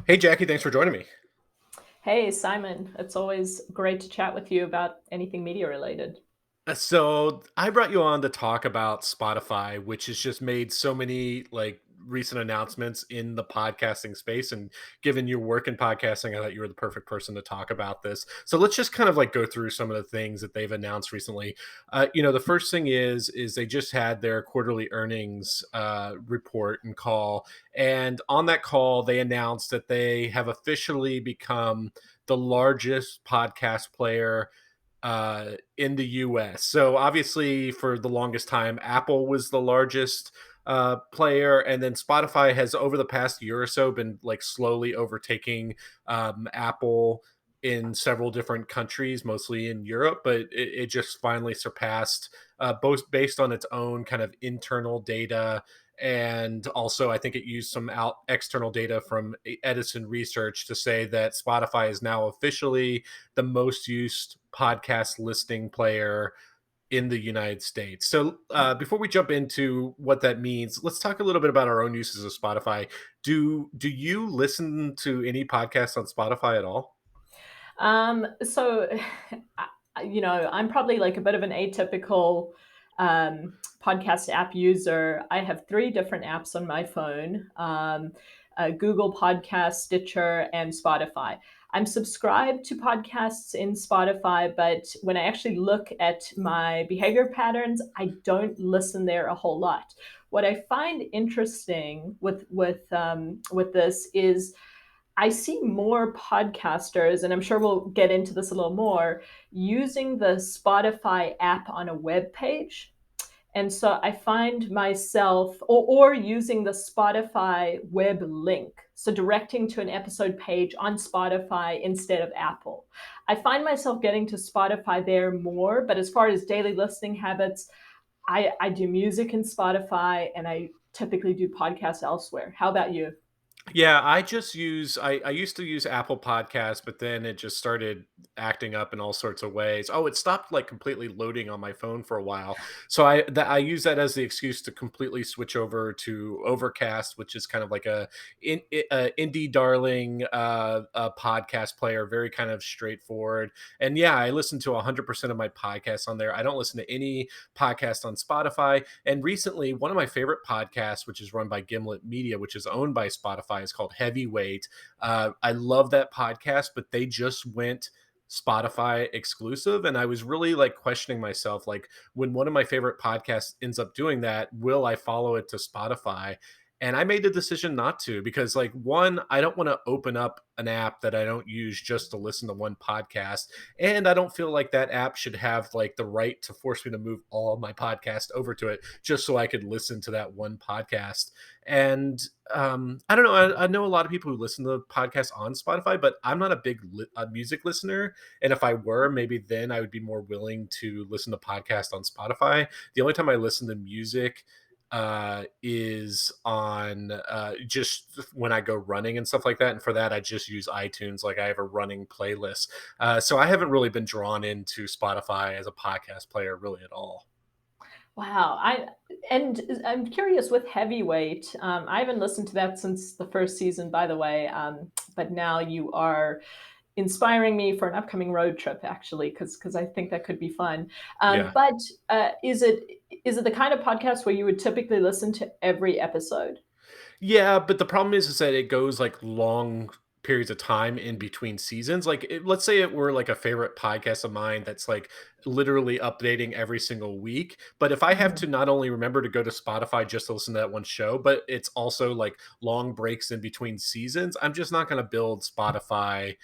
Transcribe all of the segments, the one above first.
Hey, Jackie, thanks for joining me. Hey, Simon, it's always great to chat with you about anything media related. So I brought you on to talk about Spotify, which has just made so many recent announcements in the podcasting space. And given your work in podcasting, I thought you were the perfect person to talk about this. So let's just kind of like go through some of the things that they've announced recently. The first thing is they just had their quarterly earnings report and call, and on that call they announced that they have officially become the largest podcast player in the US. So obviously, for the longest time, Apple was the largest player, and then Spotify has over the past year or so been like slowly overtaking Apple in several different countries, mostly in Europe, but it just finally surpassed both based on its own kind of internal data. And also, I think it used some out external data from Edison Research to say that Spotify is now officially the most used podcast listing player in the United States. So, before we jump into what that means, let's talk a little bit about our own uses of Spotify. Do you listen to any podcasts on Spotify at all? So, I'm probably like a bit of an atypical podcast app user. I have three different apps on my phone: Google Podcast, Stitcher, and Spotify. I'm subscribed to podcasts in Spotify, but when I actually look at my behavior patterns, I don't listen there a whole lot. What I find interesting with this is I see more podcasters, and I'm sure we'll get into this a little more, using the Spotify app on a web page. And so I find myself, or using the Spotify web link, so directing to an episode page on Spotify instead of Apple. I find myself getting to Spotify there more, but as far as daily listening habits, I do music in Spotify and I typically do podcasts elsewhere. How about you? Yeah, I used to use Apple Podcasts, but then it just started acting up in all sorts of ways. Oh, it stopped like completely loading on my phone for a while. So I use that as the excuse to completely switch over to Overcast, which is kind of like a indie darling podcast player, very kind of straightforward. And yeah, I listen to 100% of my podcasts on there. I don't listen to any podcast on Spotify. And recently, one of my favorite podcasts, which is run by Gimlet Media, which is owned by Spotify, is called Heavyweight. I love that podcast, but they just went Spotify exclusive. And I was really like questioning myself, like when one of my favorite podcasts ends up doing that, will I follow it to Spotify? And I made the decision not to because, like, one, I don't want to open up an app that I don't use just to listen to one podcast. And I don't feel like that app should have like the right to force me to move all my podcast over to it just so I could listen to that one podcast. And I don't know. I know a lot of people who listen to podcasts on Spotify, but I'm not a big music listener. And if I were, maybe then I would be more willing to listen to podcasts on Spotify. The only time I listen to music is on just when I go running and stuff like that. And for that, I just use iTunes. Like I have a running playlist. So I haven't really been drawn into Spotify as a podcast player really at all. Wow, I'm curious with Heavyweight. I haven't listened to that since the first season, by the way. But now you are inspiring me for an upcoming road trip, actually, because I think that could be fun. Yeah. But is it the kind of podcast where you would typically listen to every episode? Yeah, but the problem is that it goes like long periods of time in between seasons. Let's say it were like a favorite podcast of mine that's like literally updating every single week. But if I have Mhm. to not only remember to go to Spotify just to listen to that one show, but it's also like long breaks in between seasons, I'm just not going to build Spotify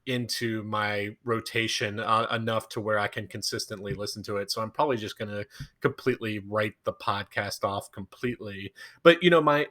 into my rotation enough to where I can consistently listen to it. So I'm probably just going to completely write the podcast off completely. But my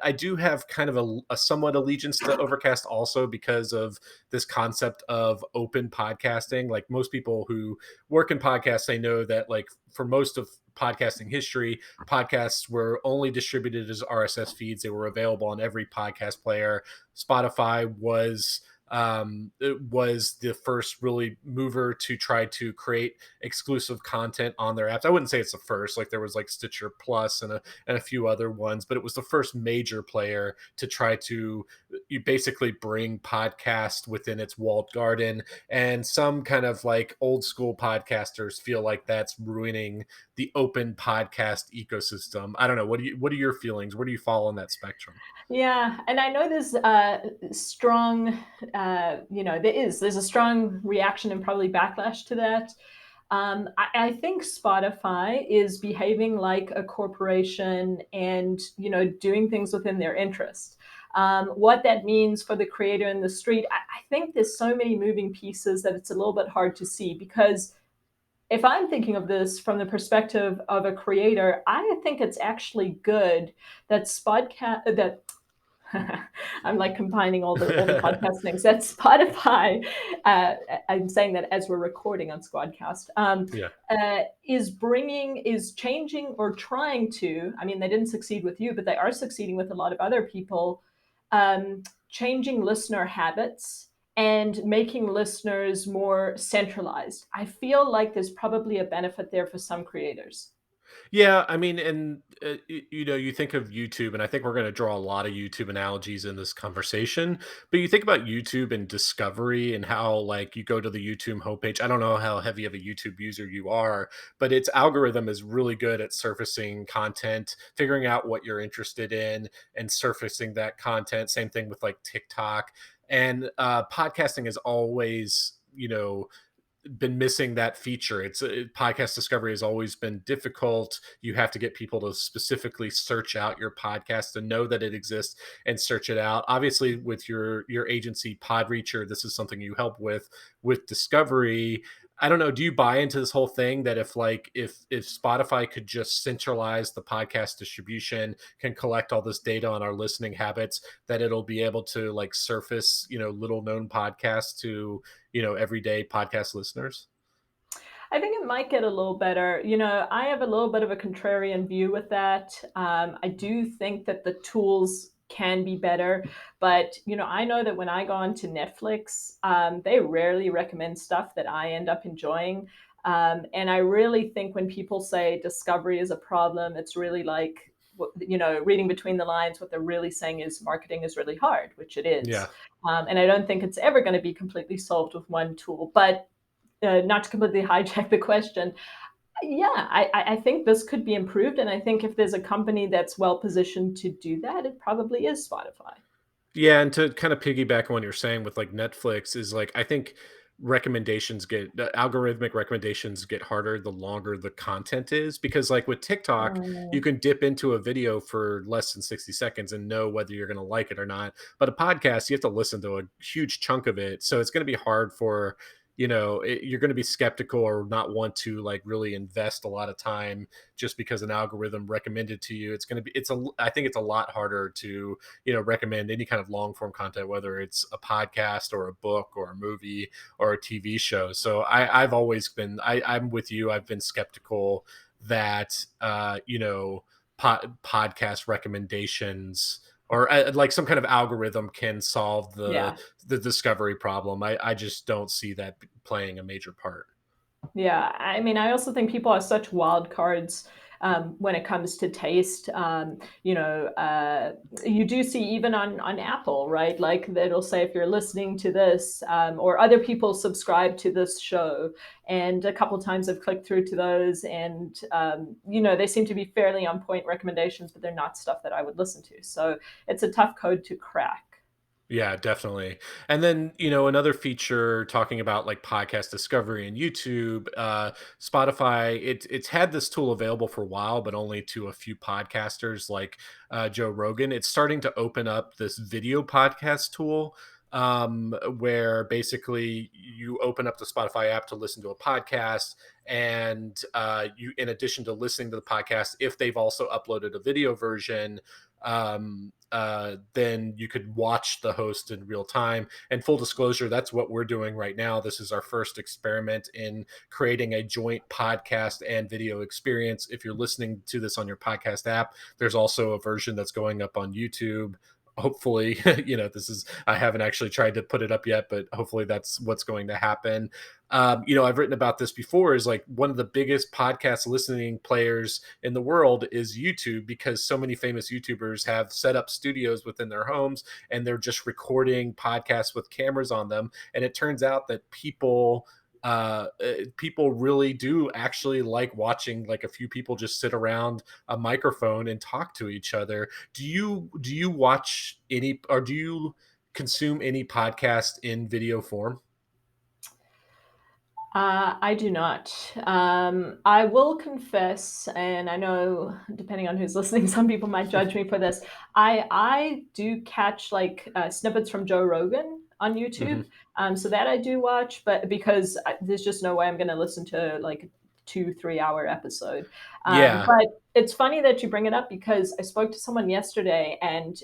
I do have kind of a somewhat allegiance to Overcast also because of this concept of open podcasting. Like most people who work in podcasts, they know that like for most of podcasting history, podcasts were only distributed as RSS feeds. They were available on every podcast player. Spotify was it was the first really mover to try to create exclusive content on their apps. I wouldn't say it's the first, like there was like Stitcher Plus and a few other ones, but it was the first major player to try to you basically bring podcast within its walled garden. And some kind of like old school podcasters feel like that's ruining the open podcast ecosystem. I don't know. What are your feelings? Where do you fall on that spectrum? Yeah, and I know there's strong, there's a strong reaction and probably backlash to that. I think Spotify is behaving like a corporation and doing things within their interest. What that means for the creator in the street, I think there's so many moving pieces that it's a little bit hard to see because if I'm thinking of this from the perspective of a creator, I think it's actually good that Spodcast that I'm like combining all the podcast things. That Spotify, uh, I'm saying that as we're recording on Squadcast, Yeah. is changing or trying to. I mean, they didn't succeed with you, but they are succeeding with a lot of other people, changing listener habits and making listeners more centralized. I feel like there's probably a benefit there for some creators. Yeah, I mean, and you think of YouTube, and I think we're going to draw a lot of YouTube analogies in this conversation. But you think about YouTube and discovery, and how like you go to the YouTube homepage. I don't know how heavy of a YouTube user you are, but its algorithm is really good at surfacing content, figuring out what you're interested in, and surfacing that content. Same thing with like TikTok and podcasting is always been missing that feature. Podcast discovery has always been difficult. You have to get people to specifically search out your podcast to know that it exists and search it out. Obviously, with your agency Podreacher, this is something you help with discovery. I don't know. Do you buy into this whole thing that if Spotify could just centralize the podcast distribution, can collect all this data on our listening habits, that it'll be able to like surface little known podcasts to everyday podcast listeners? I think it might get a little better. I have a little bit of a contrarian view with that. I do think that the tools can be better, but I know that when I go onto Netflix, they rarely recommend stuff that I end up enjoying. And I really think when people say discovery is a problem, it's really like, reading between the lines, what they're really saying is marketing is really hard, which it is. Yeah. And I don't think it's ever going to be completely solved with one tool. But not to completely hijack the question, yeah, I think this could be improved. And I think if there's a company that's well positioned to do that, it probably is Spotify. Yeah, and to kind of piggyback on what you're saying with like Netflix is like I think algorithmic recommendations get harder the longer the content is, because like with TikTok you Mm, can dip into a video for less than 60 seconds and know whether you're going to like it or not, but a podcast you have to listen to a huge chunk of it, so it's going to be hard for you're going to be skeptical or not want to like really invest a lot of time just because an algorithm recommended to you. I think it's a lot harder to recommend any kind of long form content, whether it's a podcast or a book or a movie or a TV show. So I've always been, I'm with you. I've been skeptical that, podcast recommendations or like some kind of algorithm can solve yeah. the discovery problem. I just don't see that playing a major part. Yeah, I mean, I also think people are such wild cards when it comes to taste. You do see even on Apple, right? Like it'll say if you're listening to this, or other people subscribe to this show, and a couple times I've clicked through to those, and they seem to be fairly on point recommendations, but they're not stuff that I would listen to. So it's a tough code to crack. Yeah, definitely. And then, another feature talking about like podcast discovery and YouTube, Spotify, it's had this tool available for a while, but only to a few podcasters like Joe Rogan. It's starting to open up this video podcast tool, where basically you open up the Spotify app to listen to a podcast. And in addition to listening to the podcast, if they've also uploaded a video version, then you could watch the host in real time. And full disclosure, that's what we're doing right now. This is our first experiment in creating a joint podcast and video experience. If you're listening to this on your podcast app, there's also a version that's going up on YouTube hopefully, I haven't actually tried to put it up yet, but hopefully that's what's going to happen. I've written about this before, is like one of the biggest podcast listening players in the world is YouTube, because so many famous YouTubers have set up studios within their homes and they're just recording podcasts with cameras on them. And it turns out that people really do actually like watching like a few people just sit around a microphone and talk to each other. Do you watch any, or do you consume any podcast in video form? I do not. I will confess, and I know depending on who's listening, some people might judge me for this. I do catch like snippets from Joe Rogan on YouTube, Hmm. so that I do watch, but because there's just no way I'm going to listen to like a 2 3 hour episode. Yeah. But it's funny that you bring it up because I spoke to someone yesterday, and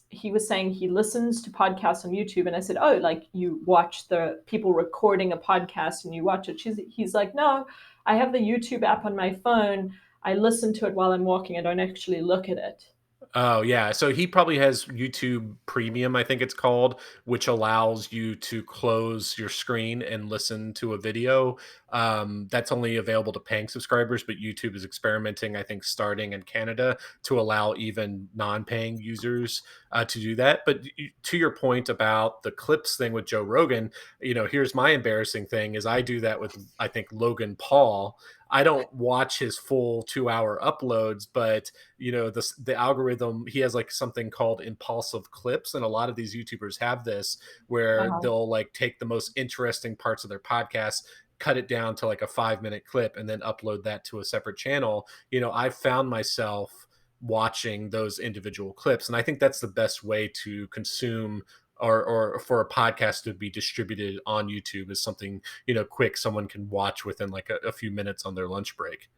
he was saying he listens to podcasts on YouTube, and I said, "Oh, like you watch the people recording a podcast and you watch it?" He's like, "No, I have the YouTube app on my phone. I listen to it while I'm walking. I don't actually look at it." Oh, yeah. So he probably has YouTube Premium, I think it's called, which allows you to close your screen and listen to a video. That's only available to paying subscribers, but YouTube is experimenting, I think, starting in Canada to allow even non-paying users to do that. But to your point about the clips thing with Joe Rogan, here's my embarrassing thing: is I do that with, I think, Logan Paul. I don't watch his full 2 hour uploads, but the algorithm, he has like something called impulsive clips, and a lot of these YouTubers have this, where Uh-huh. they'll like take the most interesting parts of their podcast, cut it down to like a 5 minute clip, and then upload that to a separate channel. I've found myself watching those individual clips, and I think that's the best way to consume, or for a podcast to be distributed on YouTube, is something quick someone can watch within like a few minutes on their lunch break.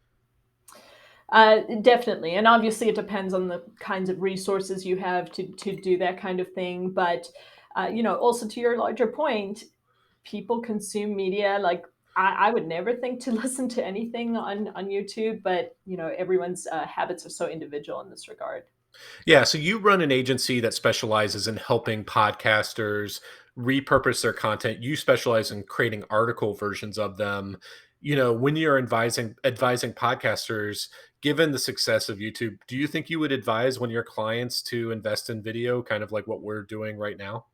Definitely, and obviously it depends on the kinds of resources you have to do that kind of thing. But also to your larger point, people consume media like I would never think to listen to anything on YouTube, but everyone's habits are so individual in this regard. Yeah, so you run an agency that specializes in helping podcasters repurpose their content. You specialize in creating article versions of them. When you're advising podcasters, given the success of YouTube, do you think you would advise one of your clients to invest in video, kind of like what we're doing right now?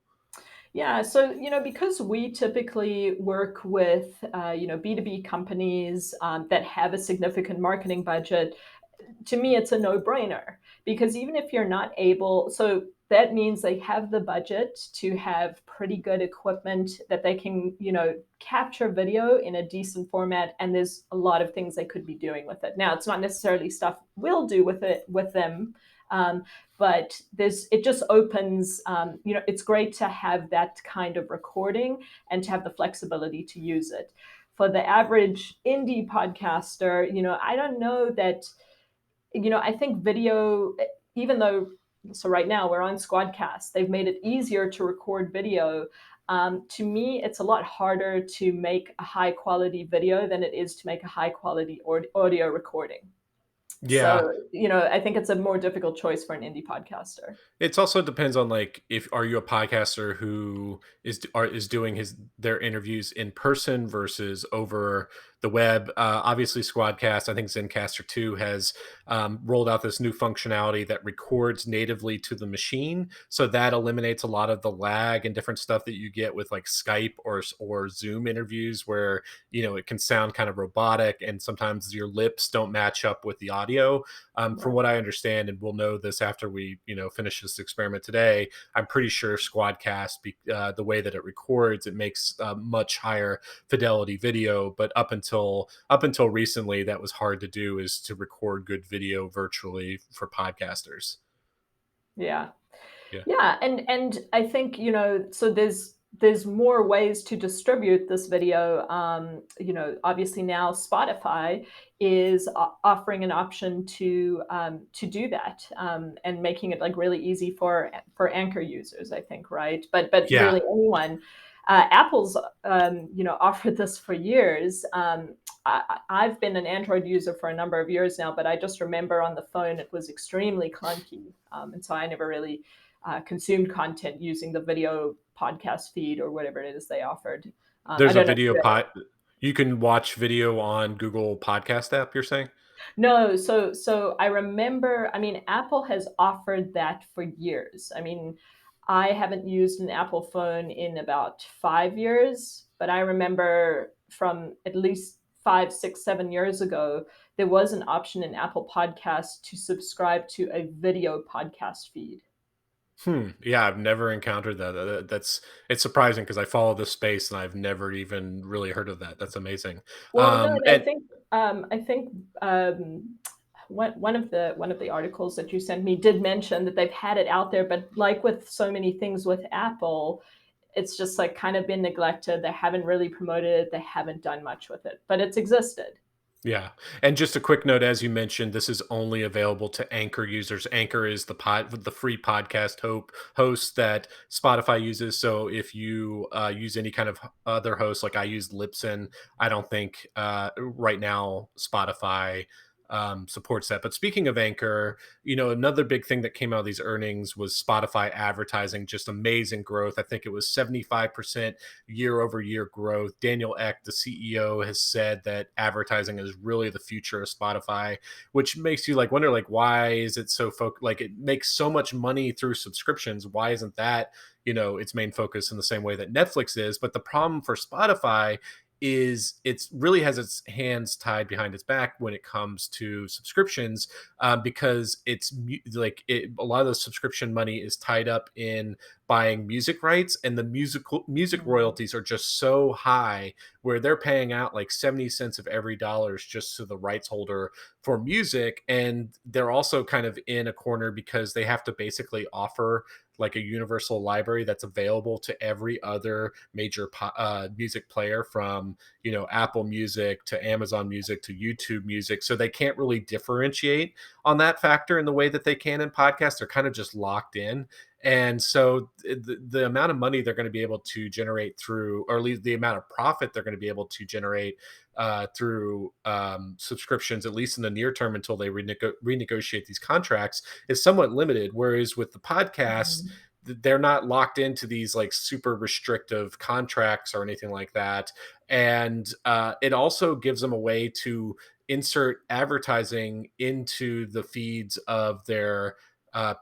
Yeah, so because we typically work with B2B companies that have a significant marketing budget, to me it's a no-brainer, because even if you're not able, so that means they have the budget to have pretty good equipment that they can capture video in a decent format, and there's a lot of things they could be doing with it. Now it's not necessarily stuff we'll do with them, um, but it just opens, it's great to have that kind of recording and to have the flexibility to use it. For the average indie podcaster, I don't know that, I think video, even though, so right now we're on Squadcast, they've made it easier to record video. To me, it's a lot harder to make a high quality video than it is to make a high quality audio recording. Yeah. So, I think it's a more difficult choice for an indie podcaster. It's also depends on, like, if are you a podcaster who is doing his their interviews in person versus over the web. Obviously, Squadcast, I think Zencaster 2 has rolled out this new functionality that records natively to the machine, so that eliminates a lot of the lag and different stuff that you get with like Skype or Zoom interviews, where it can sound kind of robotic and sometimes your lips don't match up with the audio. From Right. what I understand, and we'll know this after we finish this experiment today, I'm pretty sure Squadcast, the way that it records, it makes much higher fidelity video. But up until recently, that was hard to do, is to record good video virtually for podcasters. Yeah. Yeah. Yeah, and I think, so there's more ways to distribute this video. Obviously now Spotify is offering an option to do that, and making it like really easy for Anchor users, I think, right? But Yeah. really anyone. Apple's offered this for years. I've been an Android user for a number of years now, but I just remember on the phone it was extremely clunky, and so I never really consumed content using the video podcast feed or whatever it is they offered. I There's a don't know if video you ever. pod you can watch video on Google Podcast app, you're saying? No, so I remember, I mean, Apple has offered that for years. I mean, I haven't used an Apple phone in about 5 years, but I remember from at least 5, 6, 7 years ago, there was an option in Apple Podcasts to subscribe to a video podcast feed. Yeah, I've never encountered that. That's it's surprising because I follow this space and I've never even really heard of that. That's amazing. Well, no, and And I think one of the articles that you sent me did mention that they've had it out there, but like with so many things with Apple, it's just like kind of been neglected. They haven't really promoted it. They haven't done much with it, but it's existed. yeah, and just a quick note, as you mentioned, this is only available to Anchor users. Anchor is the free podcast host that Spotify uses. So if you use any kind of other host, like I use Libsyn, I don't think right now Spotify supports that. But speaking of Anchor, another big thing that came out of these earnings was Spotify advertising, just amazing growth. I think it was 75% year over year growth. Daniel Ek, the CEO, has said that advertising is really the future of Spotify, which makes you like wonder like why is it so like it makes so much money through subscriptions. Why isn't that, its main focus in the same way that Netflix is? But the problem for Spotify is it's really has its hands tied behind its back when it comes to subscriptions, because a lot of the subscription money is tied up in buying music rights, and the music Mhm. royalties are just so high where they're paying out like 70 cents of every dollars just to the rights holder for music. And they're also kind of in a corner because they have to basically offer like a universal library that's available to every other major music player, from Apple Music to Amazon Music to YouTube Music. So they can't really differentiate on that factor in the way that they can in podcasts. They're kind of just locked in. And so the amount of money they're going to be able to generate through, or at least the amount of profit they're going to be able to generate through subscriptions, at least in the near term until they renegotiate these contracts, is somewhat limited. Whereas with the podcast, Mhm. they're not locked into these like super restrictive contracts or anything like that. And it also gives them a way to insert advertising into the feeds of their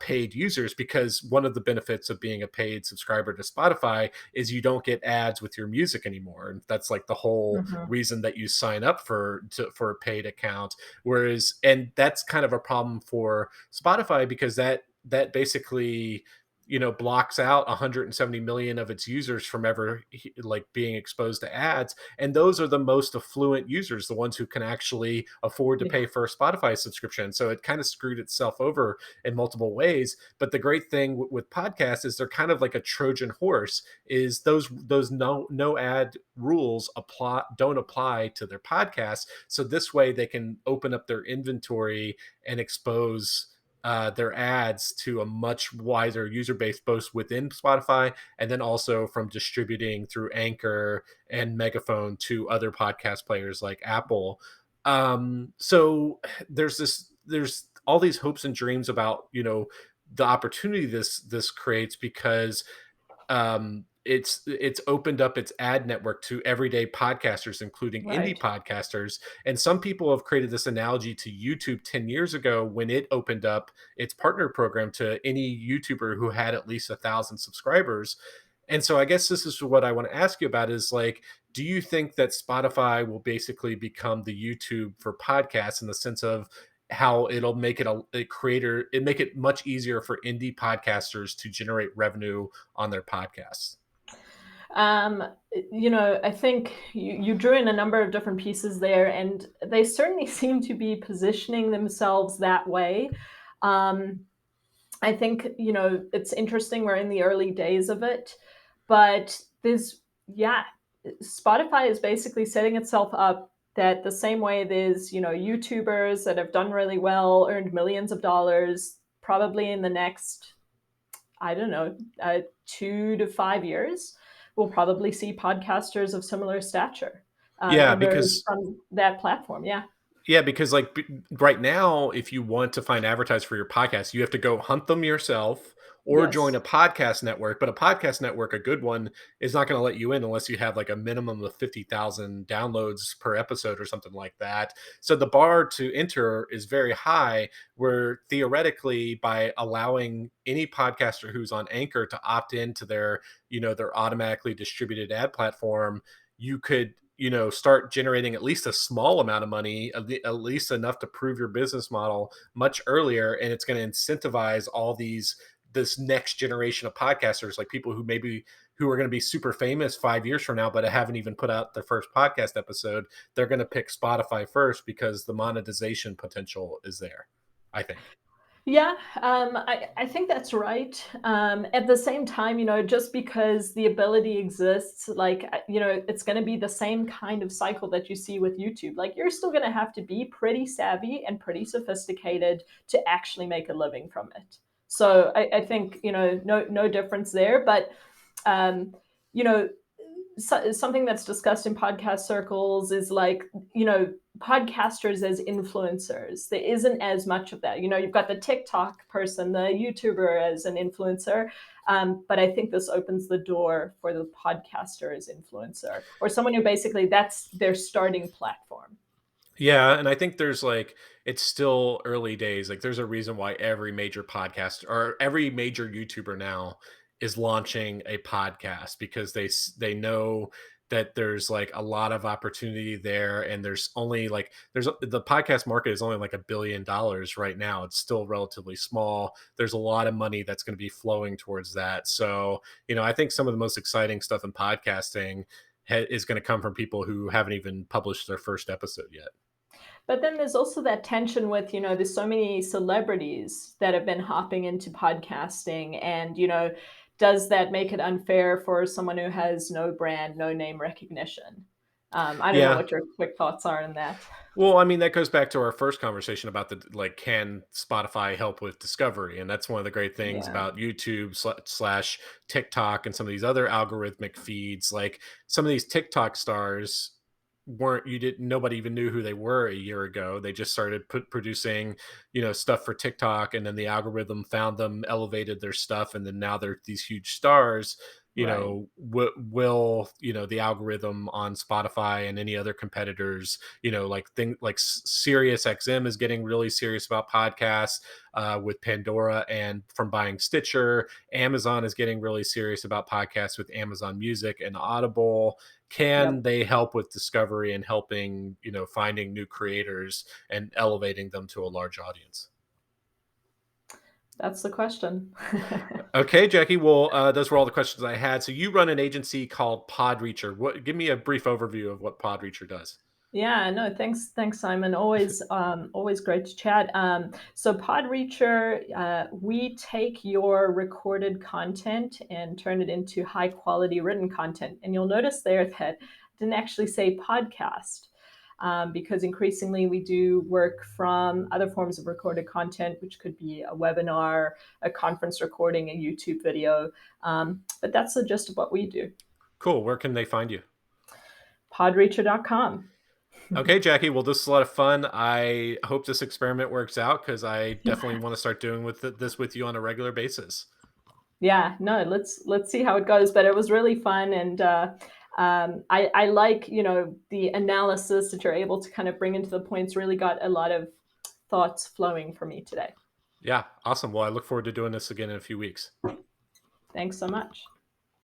paid users, because one of the benefits of being a paid subscriber to Spotify is you don't get ads with your music anymore, and that's like the whole Mhm. reason that you sign up for a paid account. Whereas, and that's kind of a problem for Spotify because that basically blocks out 170 million of its users from ever like being exposed to ads. And those are the most affluent users, the ones who can actually afford to Yeah. pay for a Spotify subscription. So it kind of screwed itself over in multiple ways. But the great thing with podcasts is they're kind of like a Trojan horse, is those no ad rules don't apply to their podcasts. So this way they can open up their inventory and expose their ads to a much wider user base, both within Spotify and then also from distributing through Anchor and Megaphone to other podcast players like Apple. So there's all these hopes and dreams about the opportunity this creates, because it's opened up its ad network to everyday podcasters, including indie Right. podcasters. And some people have created this analogy to YouTube 10 years ago when it opened up its partner program to any YouTuber who had at least 1,000 subscribers. And so I guess this is what I want to ask you about is like, do you think that Spotify will basically become the YouTube for podcasts, in the sense of how it'll make it make it much easier for indie podcasters to generate revenue on their podcasts? Um, I think you drew in a number of different pieces there, and they certainly seem to be positioning themselves that way. Um, I think, it's interesting. We're in the early days of it, but yeah, Spotify is basically setting itself up that the same way there's, YouTubers that have done really well, earned millions of dollars, probably in the next, I don't know, 2 to 5 years, we'll probably see podcasters of similar stature Yeah, emerge because from that platform. Yeah. right now, if you want to find advertisers for your podcast, you have to go hunt them yourself, or join Yes. a podcast network. But a podcast network, a good one, is not going to let you in unless you have like a minimum of 50,000 downloads per episode or something like that. So the bar to enter is very high, where theoretically, by allowing any podcaster who's on Anchor to opt into their, their automatically distributed ad platform, you could, start generating at least a small amount of money, at least enough to prove your business model much earlier. And it's going to incentivize this next generation of podcasters, like people who are going to be super famous 5 years from now, but haven't even put out their first podcast episode. They're going to pick Spotify first because the monetization potential is there, I think. Yeah, I think that's right. At the same time, just because the ability exists, like, it's going to be the same kind of cycle that you see with YouTube. Like, you're still going to have to be pretty savvy and pretty sophisticated to actually make a living from it. So I think, no difference there. But, um, you know, something that's discussed in podcast circles is like, podcasters as influencers. There isn't as much of that. You've got the TikTok person, the YouTuber as an influencer. But I think this opens the door for the podcaster as influencer, or someone who basically that's their starting platform. Yeah, and I think it's still early days. Like there's a reason why every major podcast or every major YouTuber now is launching a podcast, because they know that there's like a lot of opportunity there, and the podcast market is only like $1 billion right now. It's still relatively small. There's a lot of money that's going to be flowing towards that. So, I think some of the most exciting stuff in podcasting is going to come from people who haven't even published their first episode yet. But then there's also that tension with, there's so many celebrities that have been hopping into podcasting. And, does that make it unfair for someone who has no brand, no name recognition? I don't know Yeah. what your quick thoughts are on that. Well, I mean, that goes back to our first conversation about can Spotify help with discovery? And that's one of the great things Yeah, about YouTube slash TikTok and some of these other algorithmic feeds. Like some of these TikTok stars weren't, you didn't, nobody even knew who they were a year ago. They just started producing, stuff for TikTok, and then the algorithm found them, elevated their stuff, and then now they're these huge stars. right. Will the algorithm on Spotify and any other competitors, like Sirius XM is getting really serious about podcasts with Pandora and from buying Stitcher. Amazon is getting really serious about podcasts with Amazon Music and Audible. Can Yep. they help with discovery and helping, finding new creators and elevating them to a large audience? That's the question. Okay, Jackie. Well, those were all the questions I had. So you run an agency called Podreacher. Give me a brief overview of what Podreacher does. Yeah, no, thanks, Simon. Always great to chat. So Podreacher, we take your recorded content and turn it into high quality written content. And you'll notice there that I didn't actually say podcast. Because increasingly we do work from other forms of recorded content, which could be a webinar, a conference recording, a YouTube video. But that's the gist of what we do. Cool. Where can they find you? Podreacher.com. Okay, Jackie. Well, this is a lot of fun. I hope this experiment works out, because I definitely Yeah. want to start doing this with you on a regular basis. Yeah, no, let's see how it goes. But it was really fun, and I like the analysis that you're able to kind of bring into the points. Really got a lot of thoughts flowing for me today. Yeah, awesome. Well, I look forward to doing this again in a few weeks. Thanks so much.